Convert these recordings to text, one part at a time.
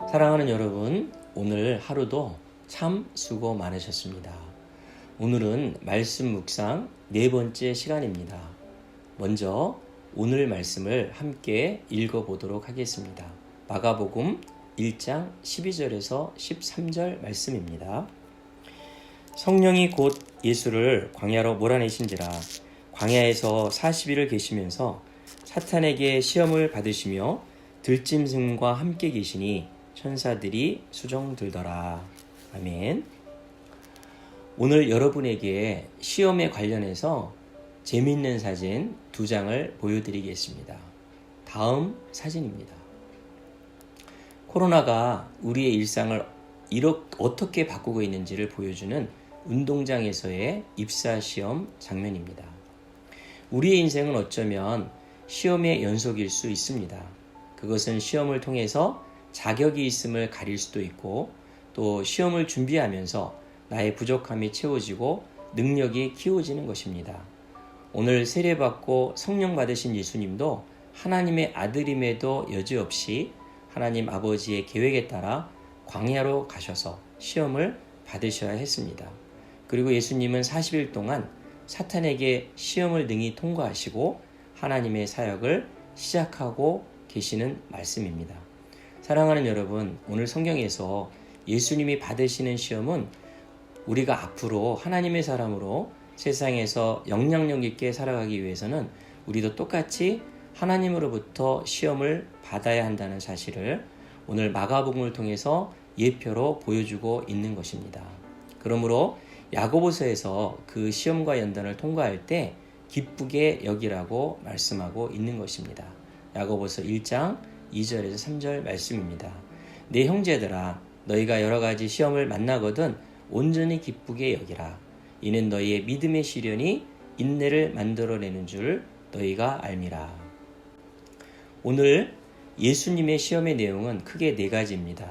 사랑하는 여러분, 오늘 하루도 참 수고 많으셨습니다. 오늘은 말씀 묵상 네 번째 시간입니다. 먼저 오늘 말씀을 함께 읽어보도록 하겠습니다. 마가복음 1장 12절에서 13절 말씀입니다. 성령이 곧 예수를 광야로 몰아내신지라 광야에서 40일을 계시면서 사탄에게 시험을 받으시며 들짐승과 함께 계시니 천사들이 수종들더라. 아멘. 오늘 여러분에게 시험에 관련해서 재미있는 사진 두 장을 보여드리겠습니다. 다음 사진입니다. 코로나가 우리의 일상을 어떻게 바꾸고 있는지를 보여주는 운동장에서의 입사시험 장면입니다. 우리의 인생은 어쩌면 시험의 연속일 수 있습니다. 그것은 시험을 통해서 자격이 있음을 가릴 수도 있고 또 시험을 준비하면서 나의 부족함이 채워지고 능력이 키워지는 것입니다. 오늘 세례받고 성령 받으신 예수님도 하나님의 아들임에도 여지없이 하나님 아버지의 계획에 따라 광야로 가셔서 시험을 받으셔야 했습니다. 그리고 예수님은 40일 동안 사탄에게 시험을 능히 통과하시고 하나님의 사역을 시작하고 계시는 말씀입니다. 사랑하는 여러분, 오늘 성경에서 예수님이 받으시는 시험은 우리가 앞으로 하나님의 사람으로 세상에서 영향력 있게 살아가기 위해서는 우리도 똑같이 하나님으로부터 시험을 받아야 한다는 사실을 오늘 마가복음을 통해서 예표로 보여주고 있는 것입니다. 그러므로 야고보서에서 그 시험과 연단을 통과할 때 기쁘게 여기라고 말씀하고 있는 것입니다. 야고보서 1장 2절에서 3절 말씀입니다. 내 형제들아, 너희가 여러 가지 시험을 만나거든 온전히 기쁘게 여기라. 이는 너희의 믿음의 시련이 인내를 만들어내는 줄 너희가 알미라. 오늘 예수님의 시험의 내용은 크게 네 가지입니다.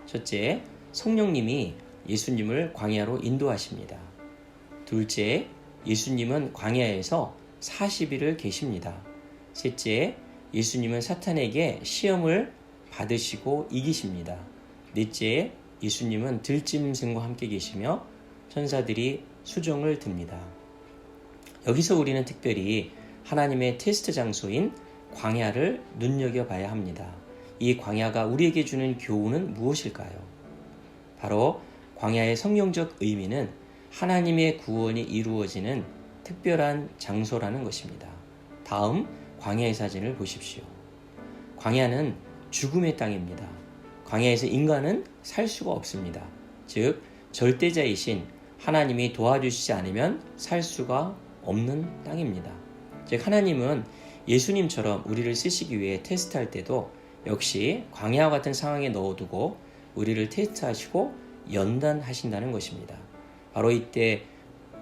첫째, 성령님이 예수님을 광야로 인도하십니다. 둘째, 예수님은 광야에서 40일을 계십니다. 셋째, 예수님은 사탄에게 시험을 받으시고 이기십니다. 넷째, 예수님은 들짐승과 함께 계시며 천사들이 수종을 듭니다. 여기서 우리는 특별히 하나님의 테스트 장소인 광야를 눈여겨봐야 합니다. 이 광야가 우리에게 주는 교훈은 무엇일까요? 바로 광야의 성경적 의미는 하나님의 구원이 이루어지는 특별한 장소라는 것입니다. 다음 광야의 사진을 보십시오. 광야는 죽음의 땅입니다. 광야에서 인간은 살 수가 없습니다. 즉 절대자이신 하나님이 도와주시지 않으면 살 수가 없는 땅입니다. 즉 하나님은 예수님처럼 우리를 쓰시기 위해 테스트할 때도 역시 광야와 같은 상황에 넣어두고 우리를 테스트하시고 연단하신다는 것입니다. 바로 이때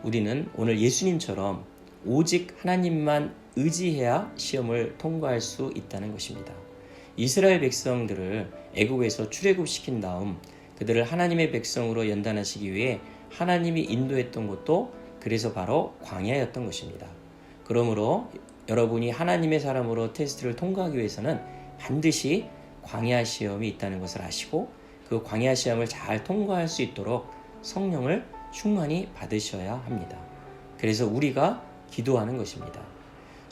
우리는 오늘 예수님처럼 오직 하나님만 의지해야 시험을 통과할 수 있다는 것입니다. 이스라엘 백성들을 애국에서 출애굽시킨 다음 그들을 하나님의 백성으로 연단하시기 위해 하나님이 인도했던 곳도 그래서 바로 광야였던 것입니다. 그러므로 여러분이 하나님의 사람으로 테스트를 통과하기 위해서는 반드시 광야 시험이 있다는 것을 아시고 그 광야 시험을 잘 통과할 수 있도록 성령을 충만히 받으셔야 합니다. 그래서 우리가 기도하는 것입니다.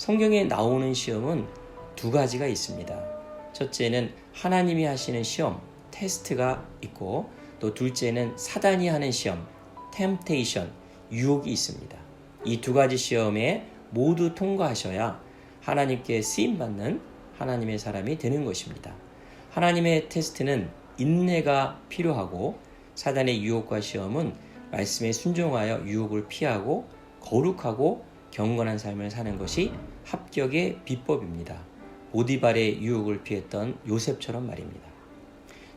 성경에 나오는 시험은 두 가지가 있습니다. 첫째는 하나님이 하시는 시험, 테스트가 있고 또 둘째는 사단이 하는 시험, 템테이션, 유혹이 있습니다. 이 두 가지 시험에 모두 통과하셔야 하나님께 쓰임받는 하나님의 사람이 되는 것입니다. 하나님의 테스트는 인내가 필요하고 사단의 유혹과 시험은 말씀에 순종하여 유혹을 피하고 거룩하고 경건한 삶을 사는 것이 합격의 비법입니다. 보디발의 유혹을 피했던 요셉처럼 말입니다.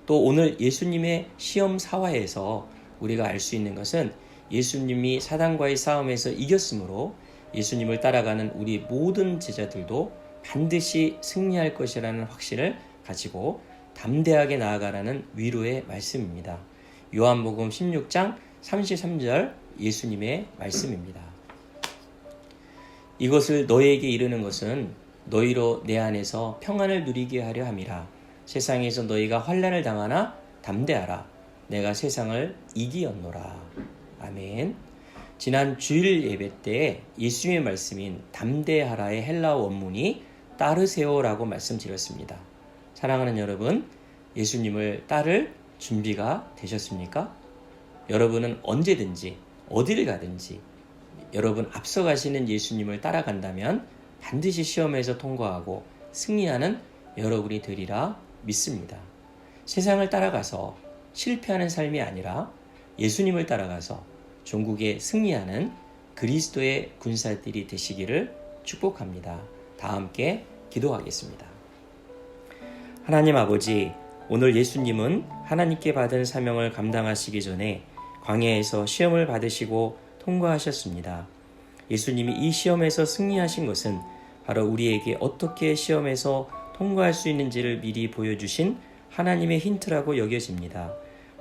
또 오늘 예수님의 시험 사화에서 우리가 알 수 있는 것은 예수님이 사단과의 싸움에서 이겼으므로 예수님을 따라가는 우리 모든 제자들도 반드시 승리할 것이라는 확신을 가지고 담대하게 나아가라는 위로의 말씀입니다. 요한복음 16장 33절 예수님의 말씀입니다. 이것을 너희에게 이르는 것은 너희로 내 안에서 평안을 누리게 하려 함이라. 세상에서 너희가 환난을 당하나 담대하라. 내가 세상을 이기었노라. 아멘. 지난 주일 예배 때 예수님의 말씀인 담대하라의 헬라어 원문이 따르세요라고 말씀드렸습니다. 사랑하는 여러분, 예수님을 따를 준비가 되셨습니까? 여러분은 언제든지 어디를 가든지 여러분 앞서가시는 예수님을 따라간다면 반드시 시험에서 통과하고 승리하는 여러분이 되리라 믿습니다. 세상을 따라가서 실패하는 삶이 아니라 예수님을 따라가서 종국에 승리하는 그리스도의 군사들이 되시기를 축복합니다. 다 함께 기도하겠습니다. 하나님 아버지, 오늘 예수님은 하나님께 받은 사명을 감당하시기 전에 광야에서 시험을 받으시고 통과하셨습니다. 예수님이 이 시험에서 승리하신 것은 바로 우리에게 어떻게 시험에서 통과할 수 있는지를 미리 보여주신 하나님의 힌트라고 여겨집니다.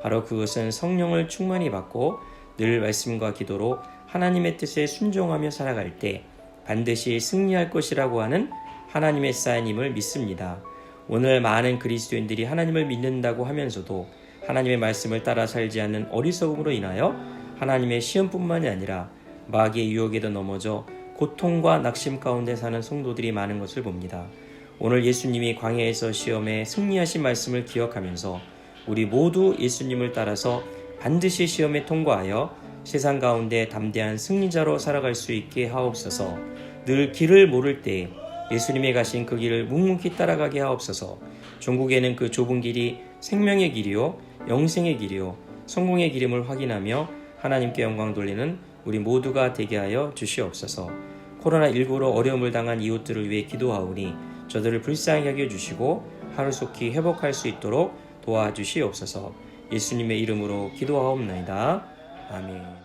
바로 그것은 성령을 충만히 받고 늘 말씀과 기도로 하나님의 뜻에 순종하며 살아갈 때 반드시 승리할 것이라고 하는 하나님의 사인임을 믿습니다. 오늘 많은 그리스도인들이 하나님을 믿는다고 하면서도 하나님의 말씀을 따라 살지 않는 어리석음으로 인하여 하나님의 시험뿐만이 아니라 마귀의 유혹에도 넘어져 고통과 낙심 가운데 사는 성도들이 많은 것을 봅니다. 오늘 예수님이 광야에서 시험에 승리하신 말씀을 기억하면서 우리 모두 예수님을 따라서 반드시 시험에 통과하여 세상 가운데 담대한 승리자로 살아갈 수 있게 하옵소서. 늘 길을 모를 때 예수님이 가신 그 길을 묵묵히 따라가게 하옵소서. 종국에는 그 좁은 길이 생명의 길이요 영생의 길이요 성공의 길임을 확인하며 하나님께 영광 돌리는 우리 모두가 되게 하여 주시옵소서. 코로나19로 어려움을 당한 이웃들을 위해 기도하오니 저들을 불쌍히 여겨주시고 하루속히 회복할 수 있도록 도와주시옵소서. 예수님의 이름으로 기도하옵나이다. 아멘.